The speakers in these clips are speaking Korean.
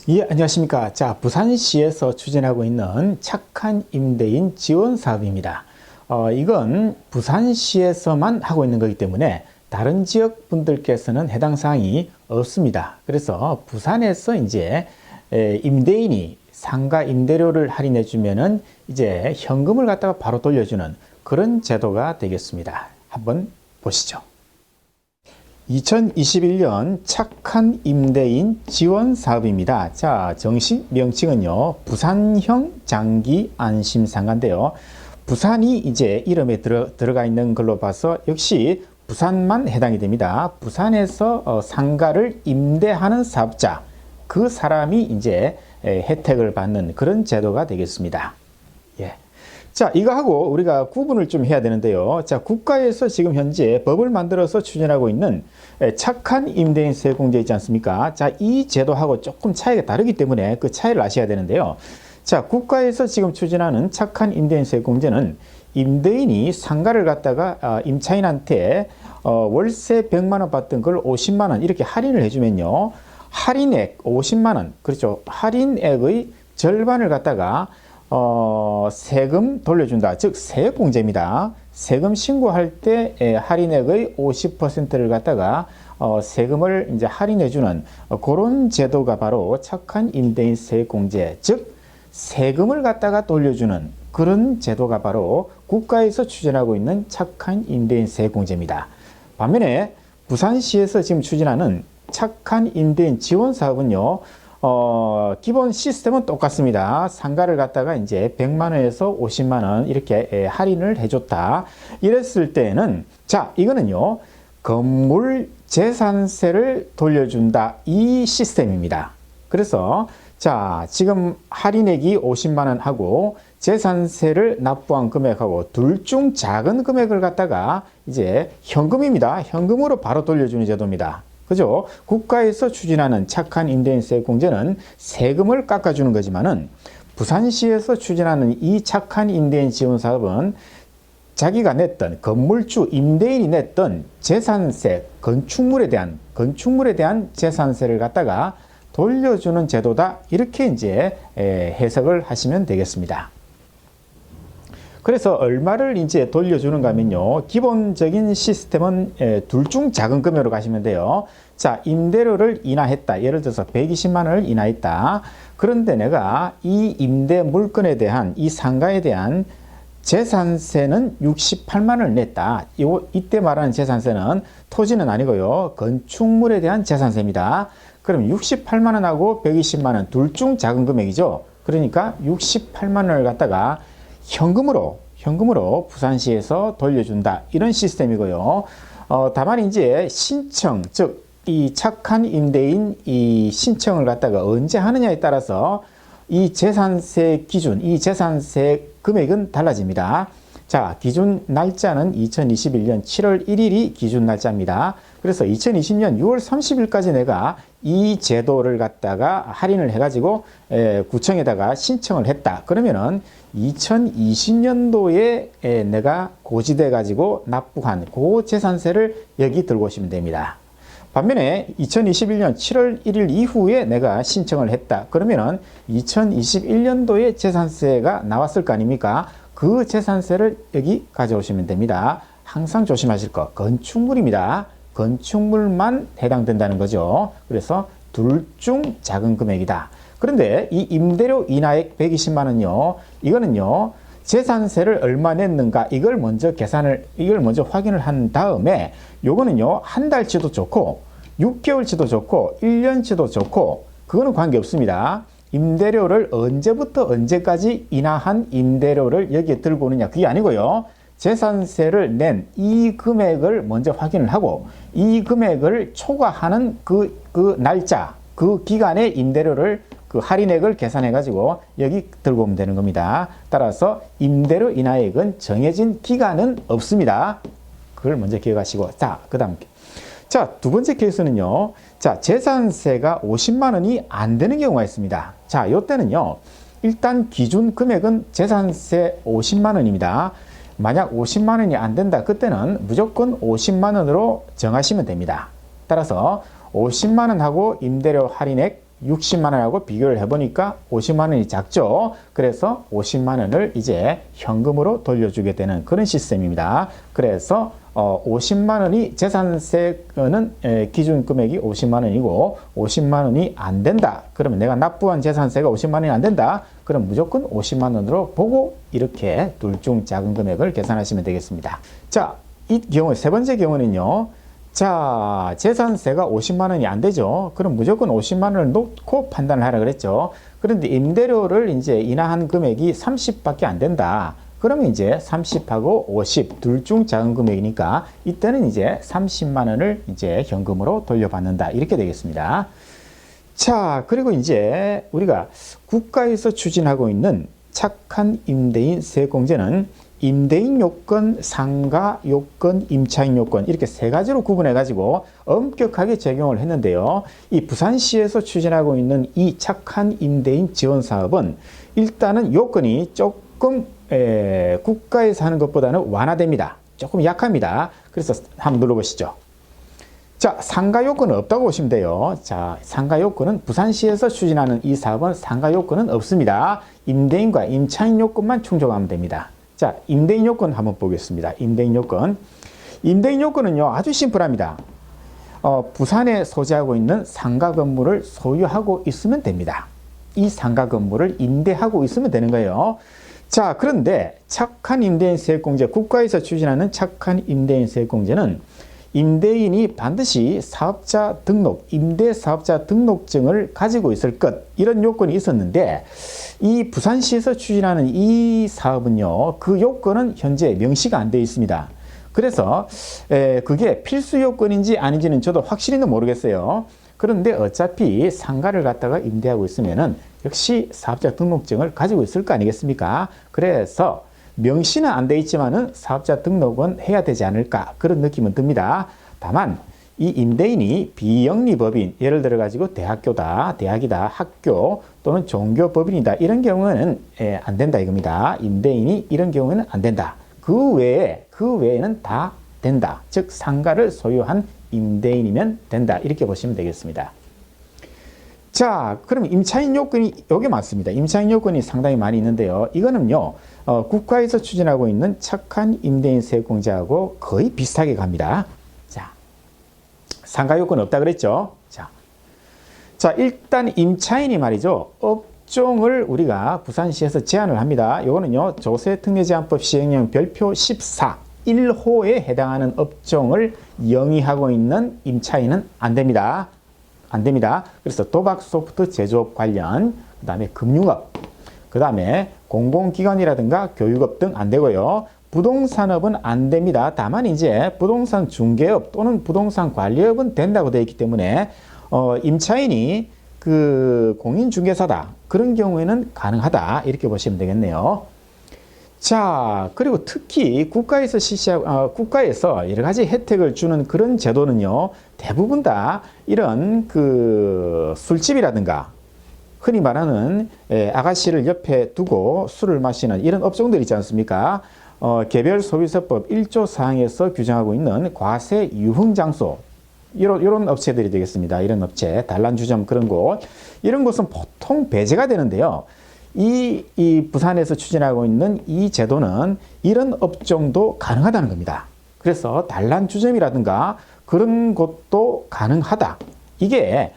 예, 안녕하십니까. 자, 부산시에서 추진하고 있는 착한 임대인 지원 사업입니다. 이건 부산시에서만 하고 있는 거기 때문에 다른 지역 분들께서는 해당 사항이 없습니다. 그래서 부산에서 이제 임대인이 상가 임대료를 할인해 주면은 이제 현금을 갖다가 바로 돌려주는 그런 제도가 되겠습니다. 한번 보시죠. 2021년 착한 임대인 지원 사업입니다. 자, 정식 명칭은요, 부산형 장기 안심상가인데요. 부산이 이제 이름에 들어가 있는 걸로 봐서 역시 부산만 해당이 됩니다. 부산에서 상가를 임대하는 사업자, 그 사람이 이제 혜택을 받는 그런 제도가 되겠습니다. 예. 자, 이거 하고 우리가 구분을 좀 해야 되는데요. 자, 국가에서 지금 현재 법을 만들어서 추진하고 있는 착한 임대인세 공제 있지 않습니까? 자, 이 제도하고 조금 차이가 다르기 때문에 그 차이를 아셔야 되는데요. 자, 국가에서 지금 추진하는 착한 임대인세 공제는 임대인이 상가를 갖다가 임차인한테 월세 100만 원 받던 걸 50만 원 이렇게 할인을 해주면요. 할인액 50만 원, 그렇죠. 할인액의 절반을 갖다가 세금 돌려준다. 즉 세액공제입니다. 세금 신고할 때 할인액의 50%를 갖다가 세금을 이제 할인해주는 그런 제도가 바로 착한 임대인 세액공제, 즉 세금을 갖다가 돌려주는 그런 제도가 바로 국가에서 추진하고 있는 착한 임대인 세액공제입니다. 반면에 부산시에서 지금 추진하는 착한 임대인 지원 사업은요. 기본 시스템은 똑같습니다. 상가를 갖다가 이제 100만 원에서 50만 원 이렇게 할인을 해줬다. 이랬을 때는 자, 이거는요. 건물 재산세를 돌려준다. 이 시스템입니다. 그래서 자, 지금 할인액이 50만 원 하고 재산세를 납부한 금액하고 둘 중 작은 금액을 갖다가 이제 현금입니다. 현금으로 바로 돌려주는 제도입니다. 그죠? 국가에서 추진하는 착한 임대인세 공제는 세금을 깎아주는 거지만은 부산시에서 추진하는 이 착한 임대인 지원 사업은 자기가 냈던 건물주 임대인이 냈던 재산세, 건축물에 대한 재산세를 갖다가 돌려주는 제도다. 이렇게 이제 해석을 하시면 되겠습니다. 그래서 얼마를 이제 돌려주는가 하면요. 기본적인 시스템은 둘 중 작은 금액으로 가시면 돼요. 자, 임대료를 인하했다. 예를 들어서 120만 원을 인하했다. 그런데 내가 이 임대 물건에 대한, 이 상가에 대한 재산세는 68만 원을 냈다. 이때 말하는 재산세는 토지는 아니고요. 건축물에 대한 재산세입니다. 그럼 68만 원하고 120만 원 둘 중 작은 금액이죠. 그러니까 68만 원을 갖다가 현금으로 부산시에서 돌려준다. 이런 시스템이고요. 다만 이제 신청, 즉 이 착한 임대인 이 신청을 갖다가 언제 하느냐에 따라서 이 재산세 기준, 이 재산세 금액은 달라집니다. 자, 기준 날짜는 2021년 7월 1일이 기준 날짜입니다. 그래서 2020년 6월 30일까지 내가 이 제도를 갖다가 할인을 해가지고 구청에다가 신청을 했다. 그러면은 2020년도에 내가 고지돼가지고 납부한 그 재산세를 여기 들고 오시면 됩니다. 반면에 2021년 7월 1일 이후에 내가 신청을 했다. 그러면은 2021년도에 재산세가 나왔을 거 아닙니까? 그 재산세를 여기 가져오시면 됩니다. 항상 조심하실 거 건축물입니다. 건축물만 해당된다는 거죠. 그래서 둘 중 작은 금액이다. 그런데 이 임대료 인하액 120만 원요. 이거는요. 재산세를 얼마 냈는가 이걸 먼저 확인을 한 다음에 요거는요. 한 달치도 좋고 6개월치도 좋고 1년치도 좋고 그거는 관계없습니다. 임대료를 언제부터 언제까지 인하한 임대료를 여기에 들고 오느냐 그게 아니고요. 재산세를 낸 이 금액을 먼저 확인을 하고 이 금액을 초과하는 그 날짜, 그 기간의 임대료를 그 할인액을 계산해 가지고 여기 들고 오면 되는 겁니다. 따라서 임대료 인하액은 정해진 기간은 없습니다. 그걸 먼저 기억하시고 자, 그다음 자, 두 번째 케이스는요. 자, 재산세가 50만 원이 안 되는 경우가 있습니다. 자, 이때는요. 일단 기준 금액은 재산세 50만 원입니다. 만약 50만 원이 안 된다. 그때는 무조건 50만 원으로 정하시면 됩니다. 따라서 50만 원하고 임대료 할인액 60만 원하고 비교를 해보니까 50만 원이 작죠. 그래서 50만 원을 이제 현금으로 돌려주게 되는 그런 시스템입니다. 그래서 50만 원이 재산세는 기준 금액이 50만 원이고 50만 원이 안 된다. 그러면 내가 납부한 재산세가 50만 원이 안 된다. 그럼 무조건 50만 원으로 보고 이렇게 둘 중 작은 금액을 계산하시면 되겠습니다. 자, 이 경우 세 번째 경우는요. 자, 재산세가 50만 원이 안 되죠. 그럼 무조건 50만 원을 놓고 판단을 하라 그랬죠. 그런데 임대료를 이제 인하한 금액이 30밖에 안 된다. 그러면 이제 30하고 50 둘 중 작은 금액이니까 이때는 이제 30만 원을 이제 현금으로 돌려받는다. 이렇게 되겠습니다. 자, 그리고 이제 우리가 국가에서 추진하고 있는 착한 임대인 세액공제는 임대인 요건, 상가 요건, 임차인 요건 이렇게 세 가지로 구분해 가지고 엄격하게 적용을 했는데요. 이 부산시에서 추진하고 있는 이 착한 임대인 지원 사업은 일단은 요건이 조금 국가에서 하는 것보다는 완화됩니다. 조금 약합니다. 그래서 한번 눌러보시죠. 자, 상가 요건은 없다고 보시면 돼요. 자, 상가 요건은 부산시에서 추진하는 이 사업은 상가 요건은 없습니다. 임대인과 임차인 요건만 충족하면 됩니다. 자, 임대인 요건 한번 보겠습니다. 임대인 요건. 임대인 요건은요, 아주 심플합니다. 부산에 소재하고 있는 상가 건물을 소유하고 있으면 됩니다. 이 상가 건물을 임대하고 있으면 되는 거예요. 자, 그런데 착한 임대인 세액공제, 국가에서 추진하는 착한 임대인 세액공제는 임대인이 반드시 사업자 등록, 임대사업자 등록증을 가지고 있을 것, 이런 요건이 있었는데 이 부산시에서 추진하는 이 사업은요, 그 요건은 현재 명시가 안 되어 있습니다. 그래서 그게 필수 요건인지 아닌지는 저도 확실히는 모르겠어요. 그런데 어차피 상가를 갖다가 임대하고 있으면은 역시 사업자 등록증을 가지고 있을 거 아니겠습니까? 그래서 명시는 안 돼 있지만은 사업자 등록은 해야 되지 않을까, 그런 느낌은 듭니다. 다만 이 임대인이 비영리법인, 예를 들어 가지고 대학교다, 대학이다, 학교 또는 종교법인이다, 이런 경우는 안 된다 이겁니다. 임대인이 이런 경우는 안 된다. 그 외에는 다 된다. 즉 상가를 소유한 임대인이면 된다. 이렇게 보시면 되겠습니다. 자, 그럼 임차인 요건이 여기 많습니다. 임차인 요건이 상당히 많이 있는데요. 이거는요, 국가에서 추진하고 있는 착한 임대인 세액공제하고 거의 비슷하게 갑니다. 자, 상가 요건 없다 그랬죠? 자, 일단 임차인이 말이죠. 업종을 우리가 부산시에서 제한을 합니다. 요거는요, 조세특례제한법 시행령 별표 14 1호에 해당하는 업종을 영위하고 있는 임차인은 안 됩니다. 안 됩니다. 그래서 도박 소프트 제조업 관련, 그 다음에 금융업, 그 다음에 공공기관이라든가 교육업 등 안 되고요. 부동산업은 안 됩니다. 다만 이제 부동산 중개업 또는 부동산 관리업은 된다고 되어 있기 때문에 임차인이 그 공인중개사다, 그런 경우에는 가능하다, 이렇게 보시면 되겠네요. 자, 그리고 특히 국가에서 국가에서 여러 가지 혜택을 주는 그런 제도는요, 대부분 다 이런 그 술집이라든가 흔히 말하는 아가씨를 옆에 두고 술을 마시는 이런 업종들 있지 않습니까? 개별소비세법 1조 사항에서 규정하고 있는 과세 유흥장소, 이런 업체들이 되겠습니다. 이런 업체, 단란주점 그런 곳, 이런 곳은 보통 배제가 되는데요. 이 부산에서 추진하고 있는 이 제도는 이런 업종도 가능하다는 겁니다. 그래서 단란주점이라든가 그런 것도 가능하다. 이게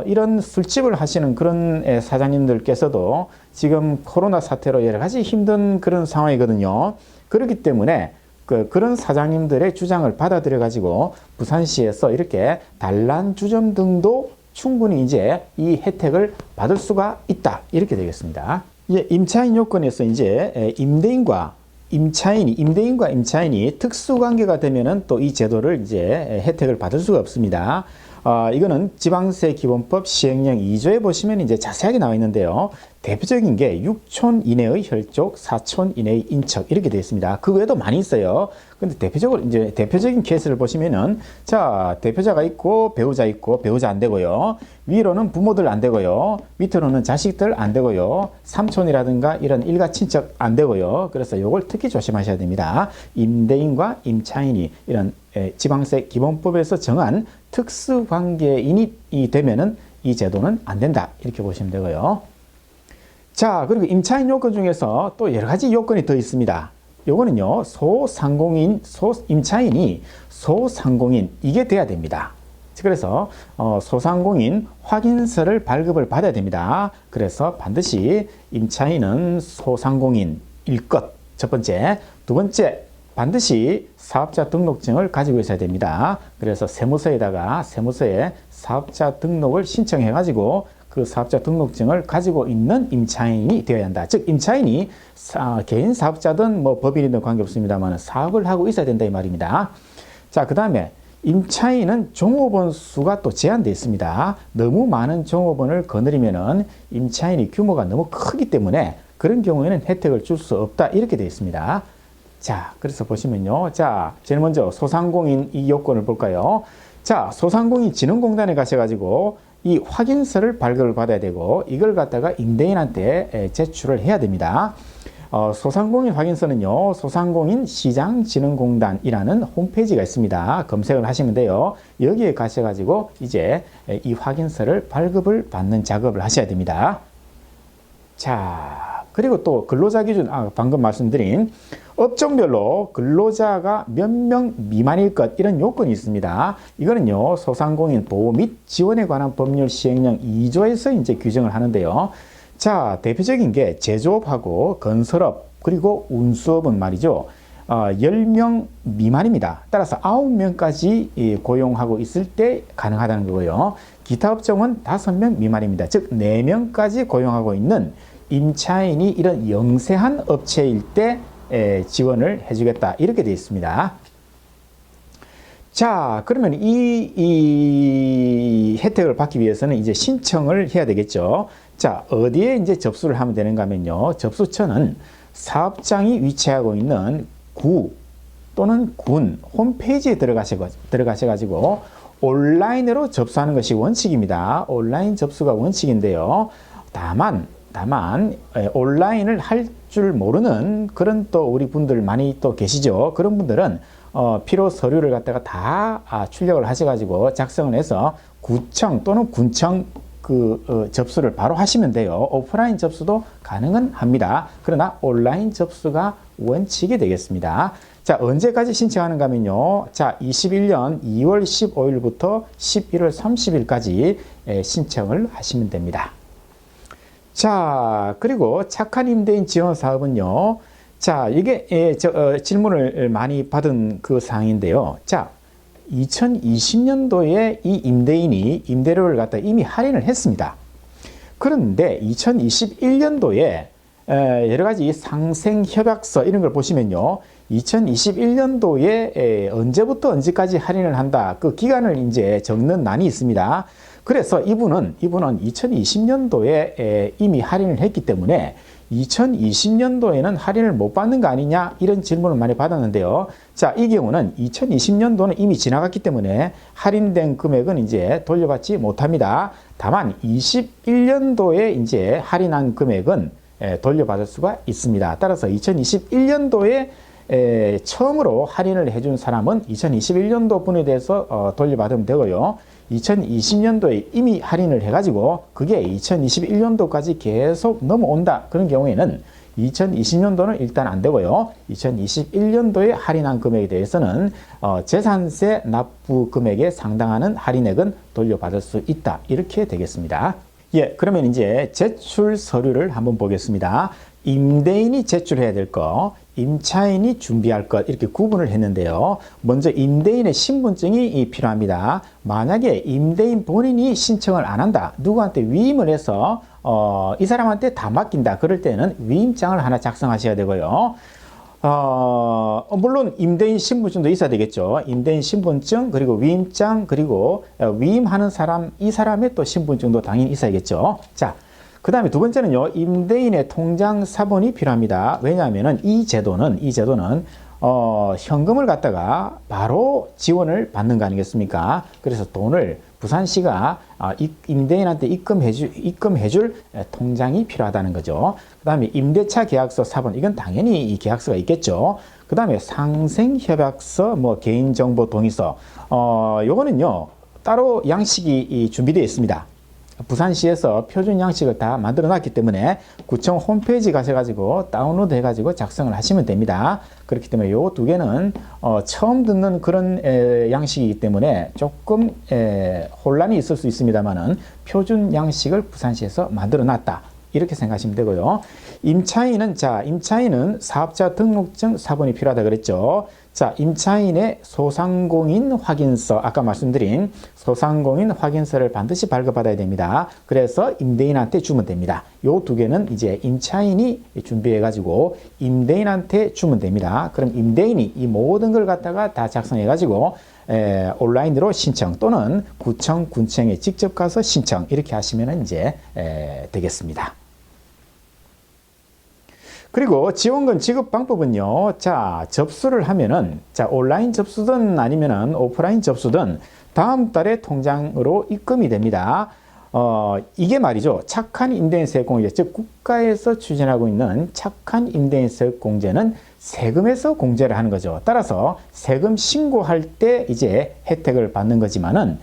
이런 술집을 하시는 그런 사장님들께서도 지금 코로나 사태로 여러 가지 힘든 그런 상황이거든요. 그렇기 때문에 그런 사장님들의 주장을 받아들여 가지고 부산시에서 이렇게 단란주점 등도 충분히 이제 이 혜택을 받을 수가 있다, 이렇게 되겠습니다. 이제 임차인 요건에서 이제 임대인과 임차인이 특수관계가 되면은 또 이 제도를 이제 혜택을 받을 수가 없습니다. 이거는 지방세기본법 시행령 2조에 보시면 이제 자세하게 나와 있는데요. 대표적인 게 6촌 이내의 혈족, 4촌 이내의 인척, 이렇게 되어 있습니다. 그 외에도 많이 있어요. 근데 대표적인 케이스를 보시면은, 자, 대표자가 있고, 배우자 있고, 배우자 안 되고요. 위로는 부모들 안 되고요. 밑으로는 자식들 안 되고요. 삼촌이라든가 이런 일가 친척 안 되고요. 그래서 이걸 특히 조심하셔야 됩니다. 임대인과 임차인이 이런 지방세 기본법에서 정한 특수관계인이 되면은 이 제도는 안 된다. 이렇게 보시면 되고요. 자, 그리고 임차인 요건 중에서 또 여러 가지 요건이 더 있습니다. 요거는요, 임차인이 소상공인, 이게 돼야 됩니다. 그래서 소상공인 확인서를 발급을 받아야 됩니다. 그래서 반드시 임차인은 소상공인일 것, 첫 번째. 두 번째, 반드시 사업자 등록증을 가지고 있어야 됩니다. 그래서 세무서에 사업자 등록을 신청해 가지고 그 사업자 등록증을 가지고 있는 임차인이 되어야 한다. 즉 임차인이 개인 사업자든 뭐 법인이든 관계없습니다만 사업을 하고 있어야 된다 이 말입니다. 자, 그 다음에 임차인은 종업원 수가 또 제한되어 있습니다. 너무 많은 종업원을 거느리면은 임차인이 규모가 너무 크기 때문에 그런 경우에는 혜택을 줄 수 없다 이렇게 되어 있습니다. 자, 그래서 보시면요. 자, 제일 먼저 소상공인 이 요건을 볼까요? 자, 소상공인진흥공단에 가셔가지고 이 확인서를 발급을 받아야 되고 이걸 갖다가 임대인한테 제출을 해야 됩니다. 소상공인 확인서는요, 소상공인 시장진흥공단이라는 홈페이지가 있습니다. 검색을 하시면 돼요. 여기에 가셔가지고 이제 이 확인서를 발급을 받는 작업을 하셔야 됩니다. 자, 그리고 또 근로자 기준, 방금 말씀드린 업종별로 근로자가 몇 명 미만일 것, 이런 요건이 있습니다. 이거는요, 소상공인 보호 및 지원에 관한 법률 시행령 2조에서 이제 규정을 하는데요. 자, 대표적인 게 제조업하고 건설업, 그리고 운수업은 말이죠. 10명 미만입니다. 따라서 9명까지 고용하고 있을 때 가능하다는 거고요. 기타 업종은 5명 미만입니다. 즉, 4명까지 고용하고 있는 임차인이 이런 영세한 업체일 때 지원을 해주겠다. 이렇게 되어 있습니다. 자, 그러면 이 혜택을 받기 위해서는 이제 신청을 해야 되겠죠. 자, 어디에 이제 접수를 하면 되는가 하면요. 접수처는 사업장이 위치하고 있는 구 또는 군 홈페이지에 들어가셔가지고 온라인으로 접수하는 것이 원칙입니다. 온라인 접수가 원칙인데요. 다만 온라인을 할 줄 모르는 그런 또 우리 분들 많이 또 계시죠. 그런 분들은 필요 서류를 갖다가 다 출력을 하셔가지고 작성을 해서 구청 또는 군청 접수를 바로 하시면 돼요. 오프라인 접수도 가능은 합니다. 그러나 온라인 접수가 원칙이 되겠습니다. 자, 언제까지 신청하는가 하면요. 자, 21년 2월 15일부터 11월 30일까지 신청을 하시면 됩니다. 자, 그리고 착한 임대인 지원 사업은요. 자, 이게 질문을 많이 받은 그 사항인데요. 자, 2020년도에 이 임대인이 임대료를 갖다 이미 할인을 했습니다. 그런데 2021년도에 여러 가지 상생협약서 이런 걸 보시면요. 2021년도에 언제부터 언제까지 할인을 한다. 그 기간을 이제 적는 난이 있습니다. 그래서 이분은 2020년도에 이미 할인을 했기 때문에 2020년도에는 할인을 못 받는 거 아니냐, 이런 질문을 많이 받았는데요. 자, 이 경우는 2020년도는 이미 지나갔기 때문에 할인된 금액은 이제 돌려받지 못합니다. 다만 21년도에 이제 할인한 금액은 돌려받을 수가 있습니다. 따라서 2021년도에 처음으로 할인을 해준 사람은 2021년도 분에 대해서 돌려받으면 되고요. 2020년도에 이미 할인을 해가지고 그게 2021년도까지 계속 넘어온다. 그런 경우에는 2020년도는 일단 안 되고요. 2021년도에 할인한 금액에 대해서는 재산세 납부 금액에 상당하는 할인액은 돌려받을 수 있다. 이렇게 되겠습니다. 예, 그러면 이제 제출 서류를 한번 보겠습니다. 임대인이 제출해야 될 거, 임차인이 준비할 것, 이렇게 구분을 했는데요. 먼저 임대인의 신분증이 필요합니다. 만약에 임대인 본인이 신청을 안 한다, 누구한테 위임을 해서 이 사람한테 다 맡긴다, 그럴 때는 위임장을 하나 작성하셔야 되고요. 물론 임대인 신분증도 있어야 되겠죠. 임대인 신분증, 그리고 위임장, 그리고 위임하는 사람, 이 사람의 또 신분증도 당연히 있어야겠죠. 자, 그 다음에 두 번째는요, 임대인의 통장 사본이 필요합니다. 왜냐하면은 이 제도는 현금을 갖다가 바로 지원을 받는 거 아니겠습니까? 그래서 돈을 부산시가 임대인한테 입금해줄 통장이 필요하다는 거죠. 그 다음에 임대차 계약서 사본, 이건 당연히 이 계약서가 있겠죠. 그 다음에 상생협약서, 개인정보 동의서, 요거는요, 따로 양식이 준비되어 있습니다. 부산시에서 표준 양식을 다 만들어 놨기 때문에 구청 홈페이지 가셔가지고 다운로드 해가지고 작성을 하시면 됩니다. 그렇기 때문에 요 두 개는 처음 듣는 그런 양식이기 때문에 조금 혼란이 있을 수 있습니다만은 표준 양식을 부산시에서 만들어 놨다. 이렇게 생각하시면 되고요. 임차인은 사업자 등록증 사본이 필요하다 그랬죠. 자, 임차인의 소상공인 확인서, 아까 말씀드린 소상공인 확인서를 반드시 발급받아야 됩니다. 그래서 임대인한테 주면 됩니다. 요 두 개는 이제 임차인이 준비해가지고 임대인한테 주면 됩니다. 그럼 임대인이 이 모든 걸 갖다가 다 작성해가지고 온라인으로 신청 또는 구청, 군청에 직접 가서 신청 이렇게 하시면 이제 되겠습니다. 그리고 지원금 지급 방법은요. 자, 접수를 하면은 온라인 접수든 아니면은 오프라인 접수든 다음 달에 통장으로 입금이 됩니다. 이게 말이죠. 착한 임대인세 공제, 즉 국가에서 추진하고 있는 착한 임대인세 공제는 세금에서 공제를 하는 거죠. 따라서 세금 신고할 때 이제 혜택을 받는 거지만은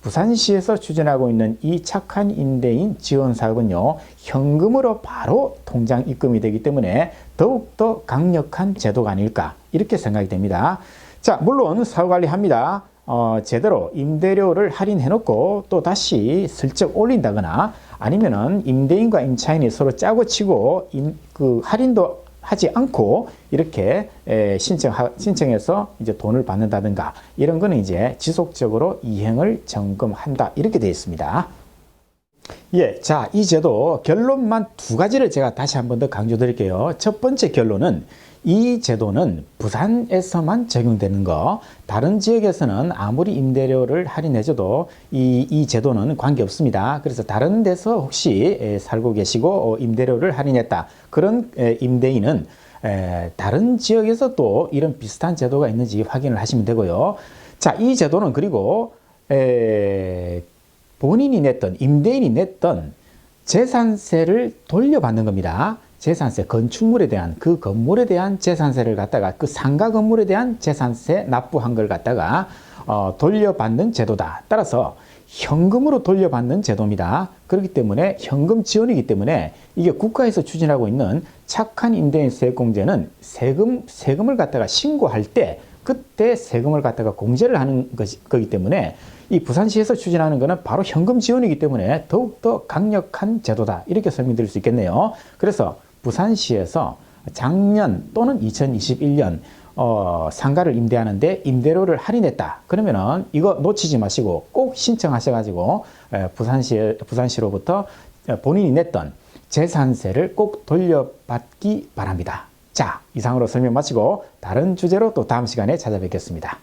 부산시에서 추진하고 있는 이 착한 임대인 지원 사업은요, 현금으로 바로 통장 입금이 되기 때문에 더욱더 강력한 제도가 아닐까 이렇게 생각이 됩니다. 자, 물론 사후관리합니다. 제대로 임대료를 할인해놓고 또 다시 슬쩍 올린다거나 아니면은 임대인과 임차인이 서로 짜고 치고 할인도 하지 않고 이렇게 신청해서 이제 돈을 받는다든가 이런 거는 이제 지속적으로 이행을 점검한다 이렇게 되어 있습니다. 예, 자, 이 제도 결론만 두 가지를 제가 다시 한 번 더 강조 드릴게요. 첫 번째 결론은 이 제도는 부산에서만 적용되는 거, 다른 지역에서는 아무리 임대료를 할인해줘도 이 제도는 관계없습니다. 그래서 다른 데서 혹시 살고 계시고 임대료를 할인했다. 그런 임대인은 다른 지역에서 또 이런 비슷한 제도가 있는지 확인을 하시면 되고요. 자, 이 제도는 그리고 본인이 냈던, 임대인이 냈던 재산세를 돌려받는 겁니다. 재산세, 건축물에 대한 그 건물에 대한 재산세를 갖다가 그 상가 건물에 대한 재산세 납부한 걸 갖다가 돌려받는 제도다. 따라서 현금으로 돌려받는 제도입니다. 그렇기 때문에 현금 지원이기 때문에 이게 국가에서 추진하고 있는 착한 임대인세 공제는 세금을 갖다가 신고할 때 그때 세금을 갖다가 공제를 하는 거기 때문에 이 부산시에서 추진하는 것은 바로 현금 지원이기 때문에 더욱더 강력한 제도다. 이렇게 설명드릴 수 있겠네요. 그래서 부산시에서 작년 또는 2021년 상가를 임대하는데 임대료를 할인했다. 그러면은 이거 놓치지 마시고 꼭 신청하셔가지고 부산시로부터 본인이 냈던 재산세를 꼭 돌려받기 바랍니다. 자, 이상으로 설명 마치고 다른 주제로 또 다음 시간에 찾아뵙겠습니다.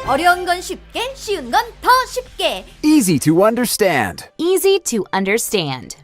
어려운 건 쉽게, 쉬운 건 더 쉽게. Easy to understand. Easy to understand.